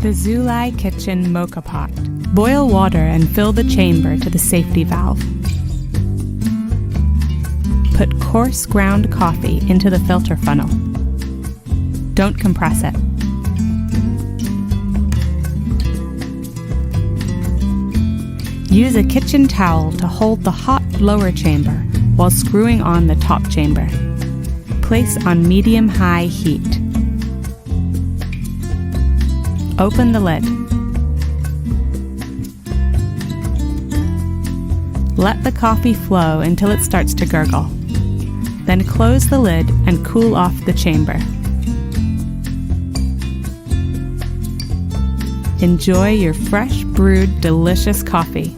The Zulai Kitchen Mocha Pot. Boil water and fill the chamber to the safety valve. Put coarse ground coffee into the filter funnel. Don't compress it. Use a kitchen towel to hold the hot lower chamber while screwing on the top chamber. Place on medium-high heat. Open the lid. Let the coffee flow until it starts to gurgle. Then close the lid and cool off the chamber. Enjoy your fresh brewed delicious coffee.